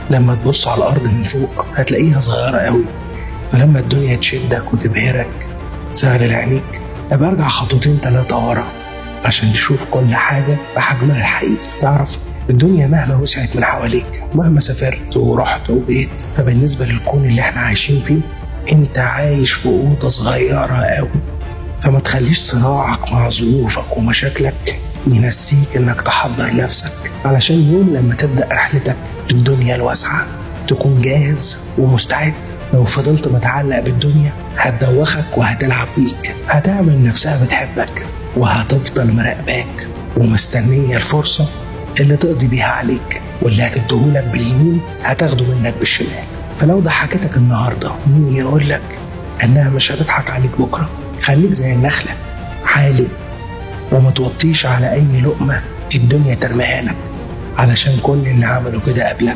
لما تبص على الأرض من فوق هتلاقيها صغيرة قوي، فلما الدنيا تشدك وتبهرك سهل لعينيك ابقى ارجع خطوتين 3 ورا عشان تشوف كل حاجة بحجمها الحقيقي. تعرف الدنيا مهما وسعت من حواليك، مهما سافرت ورحت وجيت، فبالنسبة للكون اللي احنا عايشين فيه انت عايش في أوضة صغيرة قوي. فما تخليش صراعك مع ظروفك ومشاكلك ينسيك انك تحضر نفسك علشان يوم لما تبدأ رحلتك للدنيا الواسعة تكون جاهز ومستعد. لو فضلت متعلق بالدنيا هتدوخك وهتلعب بيك، هتعمل نفسها بتحبك وهتفضل مراقباك ومستنية الفرصة اللي تقضي بيها عليك، واللي هتديهولك باليمين هتاخده منك بالشمال. فلو ضحكتك النهاردة مين يقولك انها مش هتضحك عليك بكرة؟ خليك زي النخلة حالم وما توطيش على اي لقمة الدنيا ترميها لك، علشان كل اللي عملوا كده قبلك